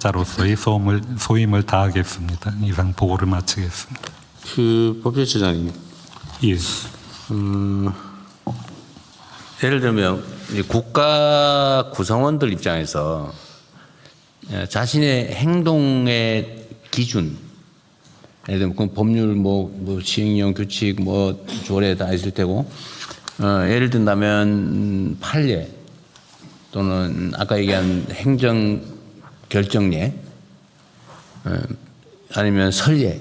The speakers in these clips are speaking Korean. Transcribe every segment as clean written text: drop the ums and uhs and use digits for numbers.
자로서의 소임을 다하겠습니다. 이상 보고를 마치겠습니다. 법제처장님, 예. 예를 들면 이제 국가 구성원들 입장에서 자신의 행동의 기준, 예를 들면 그 법률 뭐 시행령 규칙 뭐 조례 다 있을 테고, 예를 든다면 판례 또는 아까 얘기한 행정 결정례, 아니면 선례,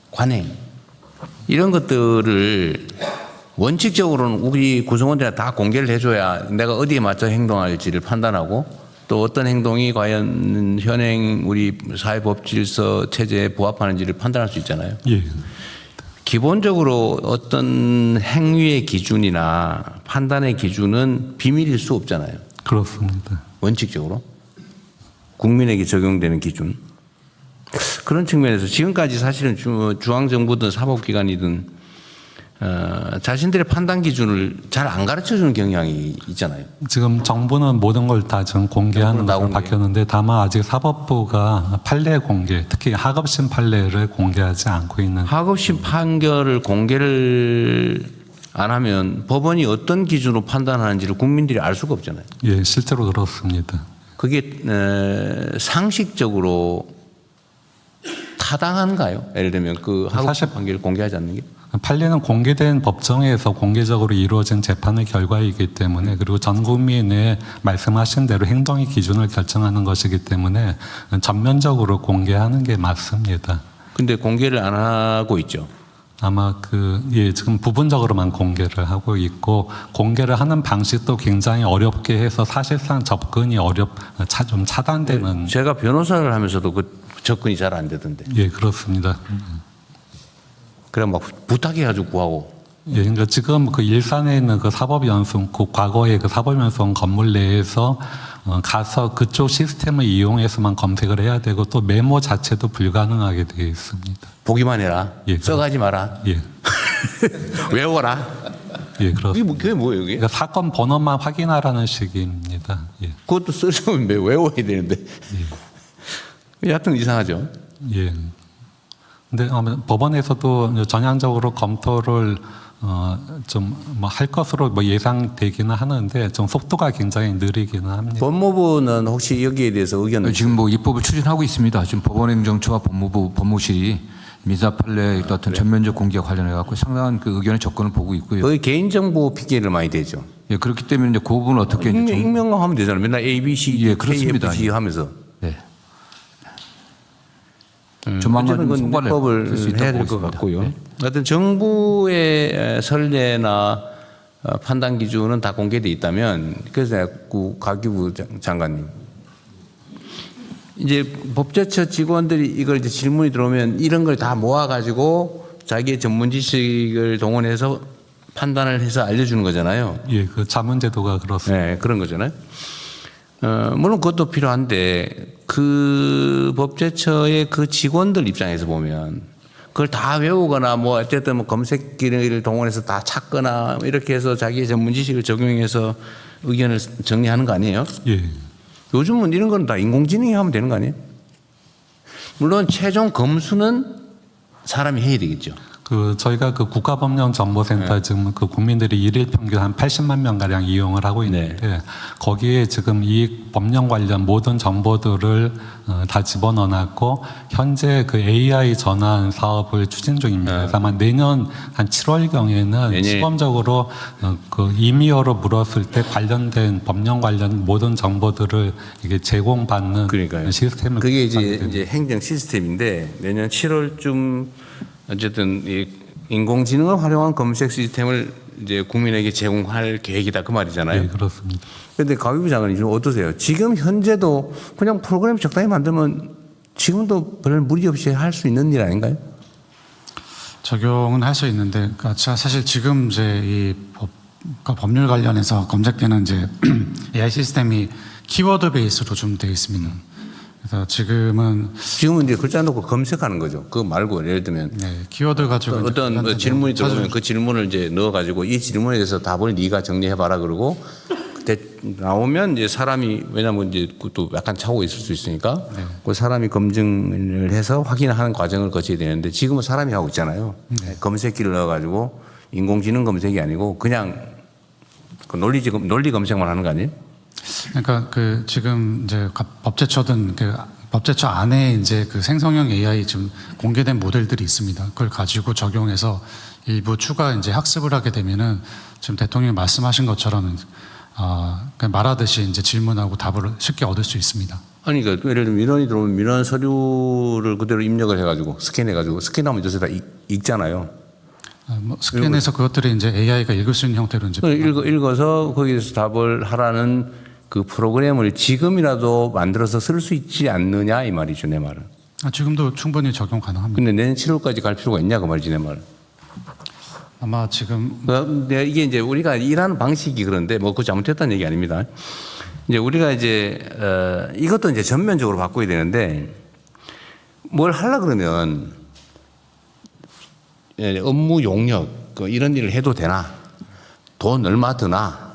관행, 이런 것들을 원칙적으로는 우리 구성원들한테 다 공개를 해줘야 내가 어디에 맞춰 행동할지를 판단하고, 또 어떤 행동이 과연 현행 우리 사회법질서 체제에 부합하는지를 판단할 수 있잖아요. 예. 기본적으로 어떤 행위의 기준이나 판단의 기준은 비밀일 수 없잖아요. 그렇습니다. 원칙적으로 국민에게 적용되는 기준. 그런 측면에서 지금까지 사실은 중앙정부든 사법기관이든 자신들의 판단 기준을 잘 안 가르쳐주는 경향이 있잖아요. 지금 정부는 모든 걸 다 지금 공개하는 것으로 바뀌었는데, 다만 아직 사법부가 판례 공개, 특히 하급심 판례를 공개하지 않고 있는. 하급심 판결을 공개를 안 하면 법원이 어떤 기준으로 판단하는지를 국민들이 알 수가 없잖아요. 예, 실제로 그렇습니다. 그게 상식적으로 타당한가요? 예를 들면 그 하급심 판결을 공개하지 않는 게? 판례는 공개된 법정에서 공개적으로 이루어진 재판의 결과이기 때문에, 그리고 전 국민의 말씀하신 대로 행동의 기준을 결정하는 것이기 때문에 전면적으로 공개하는 게 맞습니다. 근데 공개를 안 하고 있죠. 아마 지금 부분적으로만 공개를 하고 있고, 공개를 하는 방식도 굉장히 어렵게 해서 사실상 접근이 좀 차단되는. 제가 변호사를 하면서도 그 접근이 잘 안 되던데. 예, 그렇습니다. 그래 막 부탁해가지고 구하고. 예, 그러니까 지금 그 일산에 있는 그 사법연수원, 과거의 그 사법연수원 건물 내에서 가서 그쪽 시스템을 이용해서만 검색을 해야 되고, 또 메모 자체도 불가능하게 되어 있습니다. 보기만 해라. 예, 써가지 마라. 예. 외워라. 예, 그렇습니다. 그게 뭐예요, 이게? 그러니까 사건 번호만 확인하라는 식입니다. 예. 그것도 쓰려면 외워야 되는데. 예. 하여튼 이상하죠. 예. 근데 법원에서도 전향적으로 검토를 좀 뭐 할 것으로 뭐 예상되기는 하는데, 좀 속도가 굉장히 느리기는 합니다. 법무부는 혹시 여기에 대해서 의견을 지금 뭐 입법을 추진하고 있습니다. 지금 법원행정처와 법무실이 민사 판례 같은 전면적 공개 관련해 갖고 상당한 그 의견의 접근을 보고 있고요. 거의 개인정보 핑계를 많이 대죠. 예, 그렇기 때문에 이제 그 부분은 어떻게 이제 익명하면 되잖아요. 맨날 A, B, C, 예, 그렇습니다. KFC 하면서. 네. 조만간 성과를 입법을 해야 될 것 같고요. 네. 하여튼 정부의 선례나 판단 기준은 다 공개돼 있다면, 그래서 가기부 장관님, 이제 법제처 직원들이 이걸 이제 질문이 들어오면 이런 걸 다 모아가지고 자기의 전문 지식을 동원해서 판단을 해서 알려주는 거잖아요. 예, 그 자문제도가 그렇습니다. 네, 그런 거잖아요. 물론 그것도 필요한데, 그 법제처의 그 직원들 입장에서 보면 그걸 다 외우거나 뭐 어쨌든 뭐 검색기를 동원해서 다 찾거나 이렇게 해서 자기의 전문 지식을 적용해서 의견을 정리하는 거 아니에요? 예. 요즘은 이런 건 다 인공지능이 하면 되는 거 아니에요? 물론 최종 검수는 사람이 해야 되겠죠. 저희가 그 국가법령정보센터 지금 그 국민들이 일일 평균 한 80만 명 가량 이용을 하고 있는데, 거기에 지금 이 법령 관련 모든 정보들을 다 집어넣어놨고, 현재 그 AI 전환 사업을 추진 중입니다. 그래서 아마 내년 한 7월경에는 시범적으로 그 임의어로 물었을 때 관련된 법령 관련 모든 정보들을 이게 제공받는 시스템을. 그게 이제 행정 시스템인데, 내년 7월쯤 어쨌든 이 인공지능을 활용한 검색 시스템을 이제 국민에게 제공할 계획이다, 그 말이잖아요. 네, 그렇습니다. 그런데 가기부 장관님 좀 어떠세요? 지금 현재도 그냥 프로그램 적당히 만들면 지금도 별 무리 없이 할 수 있는 일 아닌가요? 적용은 할 수 있는데, 그러니까 사실 지금 이제 이 법률 관련해서 검색되는 이제 AI 시스템이 키워드 베이스로 좀 되어 있습니다. 그래서 지금은 이제 글자 놓고 검색하는 거죠. 그거 말고 예를 들면 키워드 가지고 어떤 질문이 들어오면 그 질문을 이제 넣어가지고 이 질문에 대해서 답을 네가 정리해봐라 그러고 나오면 이제 사람이 왜냐하면 이제 그것도 약간 차고 있을 수 있으니까 그 사람이 검증을 해서 확인하는 과정을 거쳐야 되는데 지금은 사람이 하고 있잖아요. 검색기를 넣어가지고 인공지능 검색이 아니고 그냥 그 논리 검색만 하는 거 아니에요? 그러니까 그 지금 이제 법제처든 그 법제처 안에 이제 그 생성형 AI 지금 공개된 모델들이 있습니다. 그걸 가지고 적용해서 일부 추가 이제 학습을 하게 되면은 지금 대통령이 말씀하신 것처럼 그냥 말하듯이 이제 질문하고 답을 쉽게 얻을 수 있습니다. 아니, 그러니까 예를 들면 민원이 들어오면 민원 서류를 그대로 입력을 해가지고 스캔해가지고 스캔하면 이제 다 읽잖아요. 뭐 스캔해서 그것들을 이제 AI가 읽을 수 있는 형태로 이제 읽어서 거기에서 답을 하라는 그 프로그램을 지금이라도 만들어서 쓸 수 있지 않느냐 이 말이죠, 내 말은. 지금도 충분히 적용 가능합니다. 근데 내년 7월까지 갈 필요가 있냐 그 말이지, 내 말은. 아마 지금 이게 이제 우리가 일하는 방식이 그런데 뭐 그거 잘못했다는 얘기 아닙니다. 이제 우리가 이제 이것도 이제 전면적으로 바꿔야 되는데 뭘 하려 그러면 업무 용역 이런 일을 해도 되나? 돈 얼마 드나?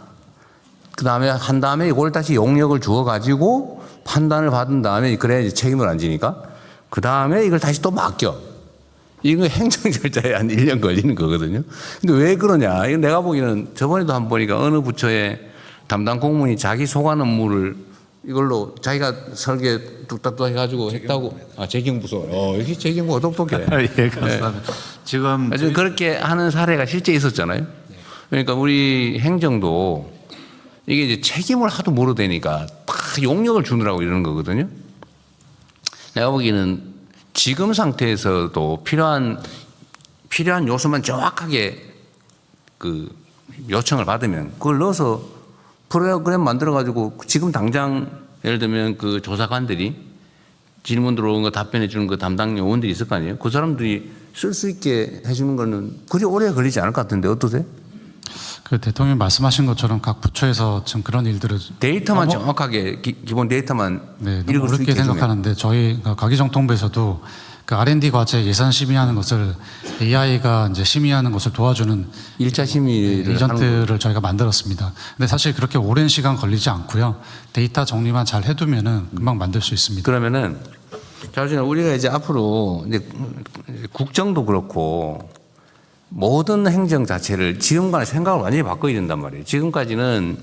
그 다음에 한 다음에 이걸 다시 용역을 주어 가지고 판단을 받은 다음에 그래야 이제 책임을 안 지니까 그 다음에 이걸 다시 또 맡겨. 이거 행정 절차에 한 1년 걸리는 거거든요. 근데 왜 그러냐? 이거 내가 보기에는 저번에도 한번 보니까 어느 부처의 담당 공무원이 자기 소관 업무를 이걸로 자기가 설계 뚝딱뚝딱 해가지고 했다고. 재경부서. 여기 재경부가 똑똑해. 예, 감사합니다. 지금 그렇게 하는 사례가 실제 있었잖아요. 그러니까 우리 행정도 이게 이제 책임을 하도 물어대니까 다 용역을 주느라고 이러는 거거든요. 내가 보기에는 지금 상태에서도 필요한 요소만 정확하게 그 요청을 받으면 그걸 넣어서 프로그램 만들어가지고 지금 당장 예를 들면 그 조사관들이 질문 들어온 거 답변해 주는 그 담당 요원들이 있을 거 아니에요? 그 사람들이 쓸 수 있게 해주는 거는 그리 오래 걸리지 않을 것 같은데 어떠세요? 그 대통령이 말씀하신 것처럼 각 부처에서 지금 그런 일들을 데이터만 정확하게 기본 데이터만 너무 읽을 수 있게 어렵게 생각하는데 저희 가기정통부에서도 그 R&D 과제 예산 심의하는 것을 AI가 이제 심의하는 것을 도와주는 1차 심의를 에이전트를 저희가 만들었습니다. 근데 사실 그렇게 오랜 시간 걸리지 않고요. 데이터 정리만 잘 해두면은 금방 만들 수 있습니다. 그러면은 자우진아 우리가 이제 앞으로 이제 국정도 그렇고 모든 행정 자체를 지금과는 생각을 완전히 바꿔야 된단 말이에요. 지금까지는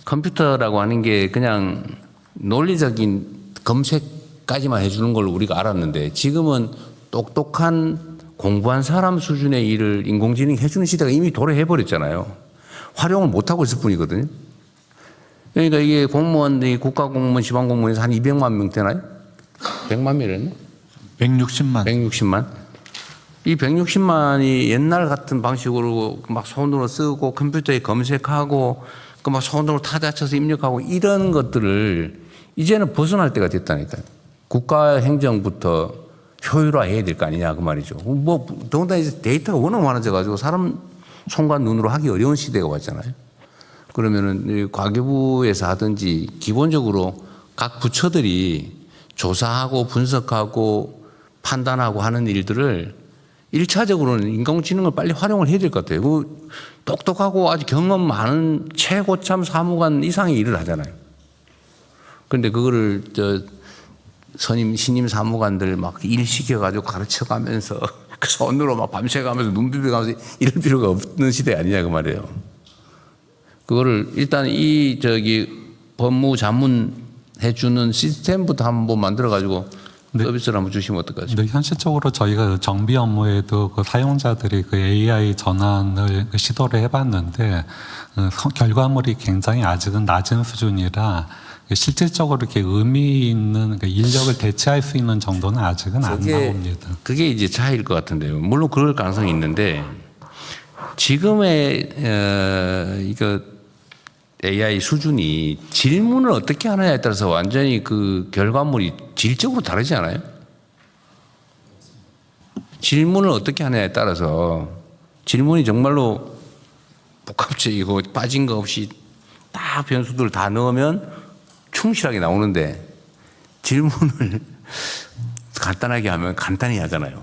컴퓨터라고 하는 게 그냥 논리적인 검색까지만 해주는 걸 우리가 알았는데 지금은 똑똑한 공부한 사람 수준의 일을 인공지능이 해주는 시대가 이미 도래해버렸잖아요. 활용을 못하고 있을 뿐이거든요. 그러니까 이게 공무원들이 국가공무원, 지방공무원에서 한 200만 명 되나요? 100만 명이랬나? 160만. 160만? 이 160만이 옛날 같은 방식으로 막 손으로 쓰고 컴퓨터에 검색하고 그 막 손으로 타자 쳐서 입력하고 이런 것들을 이제는 벗어날 때가 됐다니까요. 국가 행정부터 효율화해야 될 거 아니냐 그 말이죠. 뭐 더군다나 이제 데이터가 워낙 많아져 가지고 사람 손과 눈으로 하기 어려운 시대가 왔잖아요. 그러면은 과기부에서 하든지 기본적으로 각 부처들이 조사하고 분석하고 판단하고 하는 일들을 1차적으로는 인공지능을 빨리 활용을 해야 될 것 같아요. 그 똑똑하고 아주 경험 많은 최고참 사무관 이상의 일을 하잖아요. 그런데 그거를 신임 사무관들 막 일 시켜가지고 가르쳐가면서 그 손으로 막 밤새가면서 눈 비벼가면서 이럴 필요가 없는 시대 아니냐 그 말이에요. 그거를 일단 법무 자문 해주는 시스템부터 한번 만들어가지고 서비스를 한번 주시면 어떨까요? 근데 현실적으로 저희가 정비 업무에도 그 사용자들이 그 AI 전환을 시도를 해봤는데 결과물이 굉장히 아직은 낮은 수준이라 실질적으로 이렇게 의미 있는 인력을 대체할 수 있는 정도는 아직은 안 나옵니다. 그게 이제 차이일 것 같은데요. 물론 그럴 가능성이 있는데 지금의 이거 AI 수준이 질문을 어떻게 하느냐에 따라서 완전히 그 결과물이 질적으로 다르지 않아요? 질문을 어떻게 하느냐에 따라서 질문이 정말로 복합적이고 빠진 거 없이 다 변수들을 다 넣으면 충실하게 나오는데 질문을 간단하게 하면 간단히 하잖아요.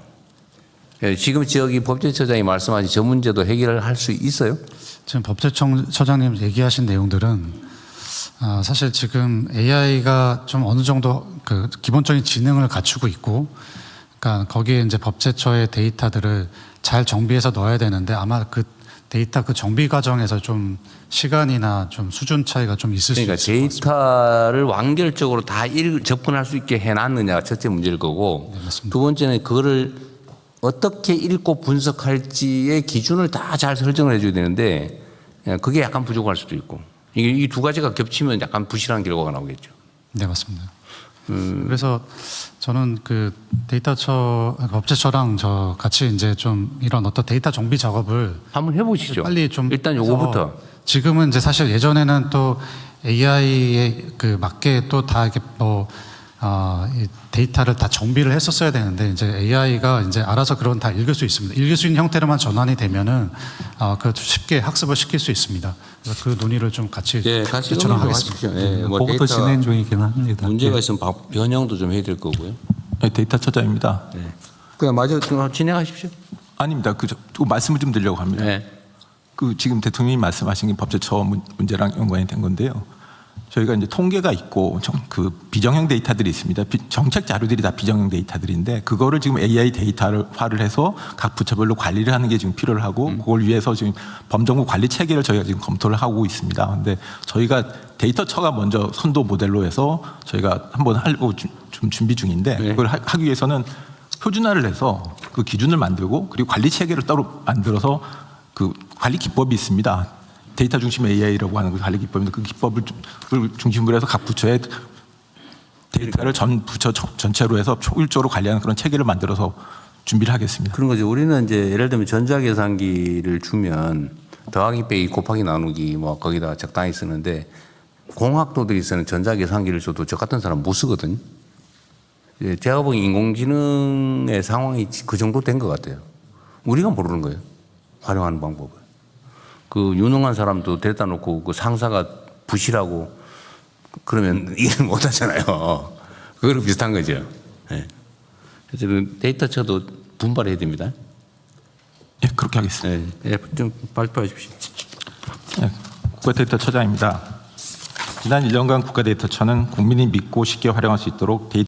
지금 저기 법제처장이 말씀하신 저 문제도 해결을 할 수 있어요? 지금 법제처장님 얘기하신 내용들은 사실 지금 AI가 좀 어느 정도 그 기본적인 지능을 갖추고 있고, 그러니까 거기에 이제 법제처의 데이터들을 잘 정비해서 넣어야 되는데 아마 그 데이터 그 정비 과정에서 좀 시간이나 좀 수준 차이가 좀 있을 수 있을 그러니까 것 같습니다. 데이터를 완결적으로 다 접근할 수 있게 해놨느냐가 첫째 문제일 거고, 네, 맞습니다. 두 번째는 그거를 어떻게 읽고 분석할지의 기준을 다 잘 설정을 해줘야 되는데 그게 약간 부족할 수도 있고, 이게 이 두 가지가 겹치면 약간 부실한 결과가 나오겠죠. 네, 맞습니다. 그래서 저는 그 법제처랑 저 같이 이제 좀 이런 어떤 데이터 정비 작업을 한번 해보시죠. 빨리 좀 일단 해서 요거부터. 지금은 이제 사실 예전에는 또 AI에 그 맞게 또 다 이렇게 이 데이터를 다 정비를 했었어야 되는데 이제 AI가 이제 알아서 그런 다 읽을 수 있습니다. 읽을 수 있는 형태로만 전환이 되면은 그 쉽게 학습을 시킬 수 있습니다. 그래서 그 논의를 좀 같이 같이 법제처랑 하십시오. 그것도 진행 중이긴 합니다. 문제가 있으면 변형도 좀 해야 될 거고요. 네, 데이터 처장입니다. 네. 그냥 마저 진행하십시오. 아닙니다. 그 말씀을 좀 드리려고 합니다. 네. 그 지금 대통령이 말씀하신 게 법제처 문제랑 연관이 된 건데요. 저희가 이제 통계가 있고 그 비정형 데이터들이 있습니다. 정책 자료들이 다 비정형 데이터들인데 그거를 지금 AI 데이터화를 해서 각 부처별로 관리를 하는 게 지금 필요를 하고 그걸 위해서 지금 범정부 관리 체계를 저희가 지금 검토를 하고 있습니다. 그런데 저희가 데이터처가 먼저 선도 모델로 해서 저희가 한번 하려고 좀 준비 중인데 네. 그걸 하기 위해서는 표준화를 해서 그 기준을 만들고 그리고 관리 체계를 따로 만들어서 그 관리 기법이 있습니다. 데이터 중심 AI라고 하는 그 관리 기법인데 그 기법을 중심으로 해서 각 부처의 데이터를 전 부처 전체로 해서 효율적으로 관리하는 그런 체계를 만들어서 준비를 하겠습니다. 그런 거죠. 우리는 이제 예를 들면 전자계산기를 주면 더하기 빼기 곱하기 나누기 뭐 거기다 적당히 쓰는데 공학도들이 쓰는 전자계산기를 줘도 저 같은 사람 못 쓰거든요. 제가 보기엔 인공지능의 상황이 그 정도 된 것 같아요. 우리가 모르는 거예요. 활용하는 방법을. 그 유능한 사람도 데려다 놓고 그 상사가 부실하고 그러면 일을 못 하잖아요. 그거랑 비슷한 거죠. 네. 그래서 그 데이터처도 분발해야 됩니다. 예, 그렇게 하겠습니다. 네. 네. 좀 발표하십시오. 네, 국가데이터처장입니다. 지난 1년간 국가데이터처는 국민이 믿고 쉽게 활용할 수 있도록 데이터